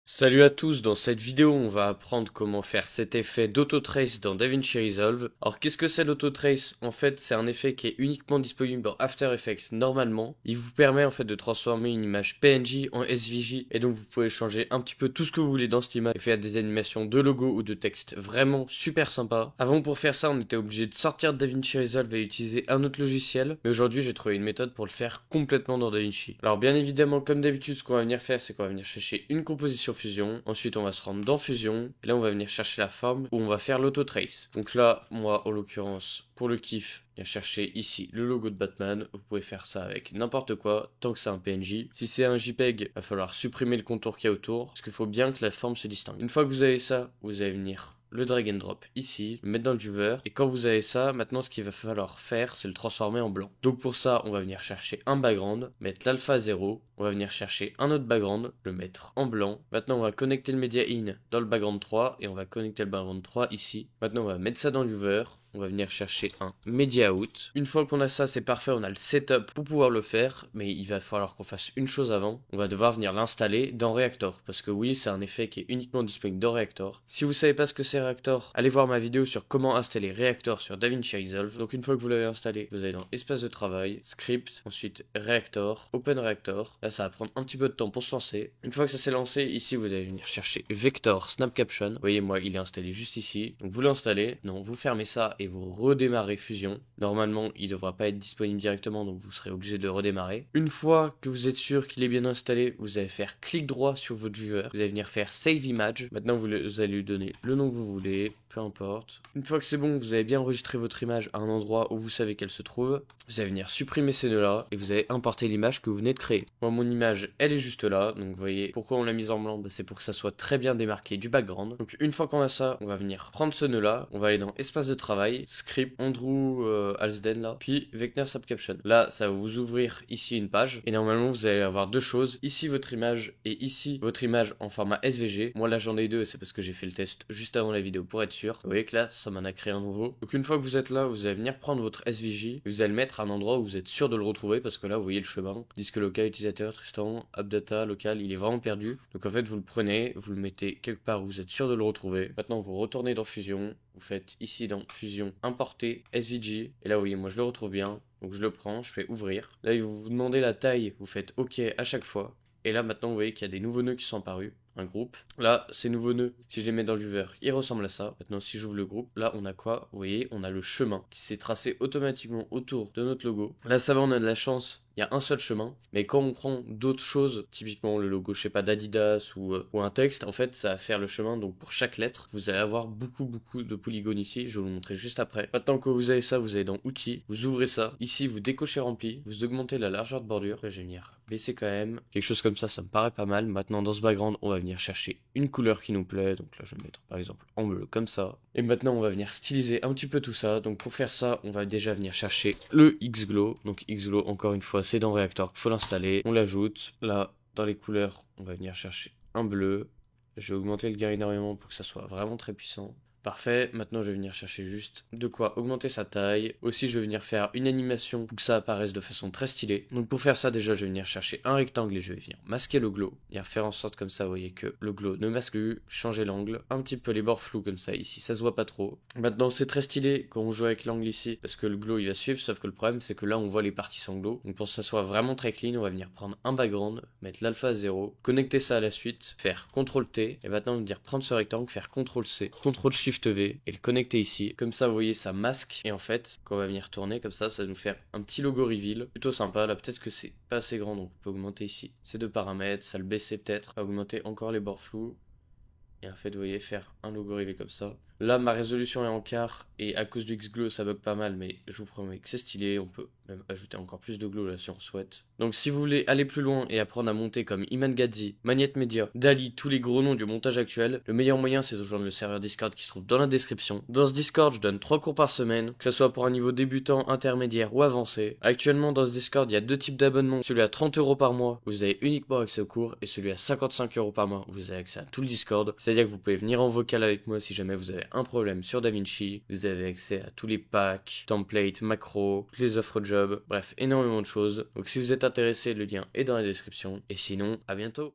Salut à tous, dans cette vidéo on va apprendre comment faire cet effet d'autotrace dans DaVinci Resolve. Alors qu'est-ce que c'est l'autotrace? En fait c'est un effet qui est uniquement disponible dans After Effects normalement. Il vous permet en fait de transformer une image PNG en SVG et donc vous pouvez changer un petit peu tout ce que vous voulez dans cette image et faire des animations de logo ou de texte vraiment super sympa. Avant pour faire ça on était obligé de sortir de DaVinci Resolve et utiliser un autre logiciel, mais aujourd'hui j'ai trouvé une méthode pour le faire complètement dans DaVinci. Alors bien évidemment comme d'habitude ce qu'on va venir faire c'est qu'on va venir chercher une composition Fusion, ensuite on va se rendre dans Fusion, et là on va venir chercher la forme où on va faire l'autotrace. Donc là, moi en l'occurrence, pour le kiff, viens chercher ici le logo de Batman, vous pouvez faire ça avec n'importe quoi, tant que c'est un PNJ. Si c'est un JPEG, il va falloir supprimer le contour qu'il y a autour, parce qu'il faut bien que la forme se distingue. Une fois que vous avez ça, vous allez venir le drag and drop ici, le mettre dans le viewer, et quand vous avez ça, maintenant ce qu'il va falloir faire, c'est le transformer en blanc. Donc pour ça, on va venir chercher un background, mettre l'alpha à 0, on va venir chercher un autre background, le mettre en blanc. Maintenant on va connecter le media in dans le background 3, et on va connecter le background 3 ici. Maintenant on va mettre ça dans le viewer, on va venir chercher un media out. Une fois qu'on a ça, c'est parfait, on a le setup pour pouvoir le faire, mais il va falloir qu'on fasse une chose avant. On va devoir venir l'installer dans Reactor, parce que oui, c'est un effet qui est uniquement disponible dans Reactor. Si vous savez pas ce que c'est Reactor, allez voir ma vidéo sur comment installer Reactor sur DaVinci Resolve. Donc une fois que vous l'avez installé, vous allez dans Espace de travail, Script, ensuite Reactor, Open Reactor. Là, ça va prendre un petit peu de temps pour se lancer. Une fois que ça s'est lancé, ici, vous allez venir chercher Vector Snap Caption. Vous voyez, moi, il est installé juste ici. Donc vous l'installez, non, vous fermez ça et vous redémarrez Fusion. Normalement, il ne devra pas être disponible directement, donc vous serez obligé de le redémarrer. Une fois que vous êtes sûr qu'il est bien installé, vous allez faire clic droit sur votre viewer. Vous allez venir faire Save Image. Maintenant, vous allez lui donner le nom que vous voulez, peu importe. Une fois que c'est bon, vous avez bien enregistré votre image à un endroit où vous savez qu'elle se trouve. Vous allez venir supprimer ces nœuds-là et vous allez importer l'image que vous venez de créer. Moi, mon image, elle est juste là. Donc, vous voyez pourquoi on l'a mise en blanc, c'est pour que ça soit très bien démarqué du background. Donc, une fois qu'on a ça, on va venir prendre ce nœud-là. On va aller dans Espace de travail, Script, Andrew Alsden là, puis Vector Subcaption. Là, ça va vous ouvrir ici une page et normalement vous allez avoir deux choses. Ici votre image et ici votre image en format SVG. Moi là j'en ai deux, c'est parce que j'ai fait le test juste avant la vidéo pour être sûr. Vous voyez que là ça m'en a créé un nouveau. Donc une fois que vous êtes là, vous allez venir prendre votre SVG et vous allez le mettre à un endroit où vous êtes sûr de le retrouver parce que là vous voyez le chemin. Disque local, utilisateur, Tristan, AppData, local, il est vraiment perdu. Donc en fait vous le prenez, vous le mettez quelque part où vous êtes sûr de le retrouver. Maintenant vous retournez dans Fusion. Vous faites ici dans Fusion importer SVG et là vous voyez moi je le retrouve bien donc je le prends, je fais ouvrir. Là il va vous demander la taille, vous faites OK à chaque fois et là maintenant vous voyez qu'il y a des nouveaux nœuds qui sont apparus. Un groupe. Là, ces nouveaux nœuds, si je les mets dans le viewer, ils ressemblent à ça. Maintenant, si j'ouvre le groupe, là, on a quoi? Vous voyez, on a le chemin qui s'est tracé automatiquement autour de notre logo. Là, ça va, on a de la chance. Il y a un seul chemin. Mais quand on prend d'autres choses, typiquement le logo, je sais pas, d'Adidas ou un texte, en fait, ça va faire le chemin. Donc, pour chaque lettre, vous allez avoir beaucoup de polygones ici. Je vais vous le montrer juste après. Maintenant que vous avez ça, vous allez dans Outils. Vous ouvrez ça. Ici, vous décochez rempli. Vous augmentez la largeur de bordure. Là, je vais venir baisser quand même. Quelque chose comme ça me paraît pas mal. Maintenant, dans ce background, on va venir chercher une couleur qui nous plaît. Donc là, je vais mettre par exemple en bleu comme ça. Et maintenant, on va venir styliser un petit peu tout ça. Donc pour faire ça, on va déjà venir chercher le Xglow. Donc Xglow, encore une fois, c'est dans Reactor qu'il faut l'installer. On l'ajoute. Là, dans les couleurs, on va venir chercher un bleu. Je vais augmenter le gain énormément pour que ça soit vraiment très puissant. Parfait, maintenant je vais venir chercher juste de quoi augmenter sa taille. Aussi je vais venir faire une animation pour que ça apparaisse de façon très stylée. Donc pour faire ça déjà je vais venir chercher un rectangle et je vais venir masquer le glow. Venir faire en sorte comme ça vous voyez que le glow ne masque plus. Changer l'angle, un petit peu les bords flous comme ça ici, ça se voit pas trop. Maintenant c'est très stylé quand on joue avec l'angle ici parce que le glow il va suivre, sauf que le problème c'est que là on voit les parties sans glow. Donc pour que ça soit vraiment très clean on va venir prendre un background, mettre l'alpha à 0, connecter ça à la suite, faire CTRL T et maintenant on va dire prendre ce rectangle, faire CTRL C, CTRL Shift V et le connecter ici. Comme ça, vous voyez, ça masque. Et en fait, quand on va venir tourner comme ça va nous faire un petit logo reveal. Plutôt sympa. Là, peut-être que c'est pas assez grand, donc on peut augmenter ici ces deux paramètres, ça le baisser peut-être, augmenter encore les bords flous. Et en fait, vous voyez, faire un logo reveal comme ça. Là, ma résolution est en quart et à cause du Xglow, ça bug pas mal, mais je vous promets que c'est stylé. On peut même ajouter encore plus de glow là si on souhaite. Donc, si vous voulez aller plus loin et apprendre à monter comme Iman Gadzi, Magnette Media, Dali, tous les gros noms du montage actuel, le meilleur moyen c'est de rejoindre le serveur Discord qui se trouve dans la description. Dans ce Discord, je donne 3 cours par semaine, que ce soit pour un niveau débutant, intermédiaire ou avancé. Actuellement, dans ce Discord, il y a deux types d'abonnements. Celui à 30 € par mois, vous avez uniquement accès aux cours, et celui à 55 € par mois, vous avez accès à tout le Discord. C'est-à-dire que vous pouvez venir en vocal avec moi si jamais vous avez un problème sur DaVinci. Vous avez accès à tous les packs, templates, macros, les offres job, bref, énormément de choses. Donc si vous êtes intéressé, le lien est dans la description. Et sinon, à bientôt.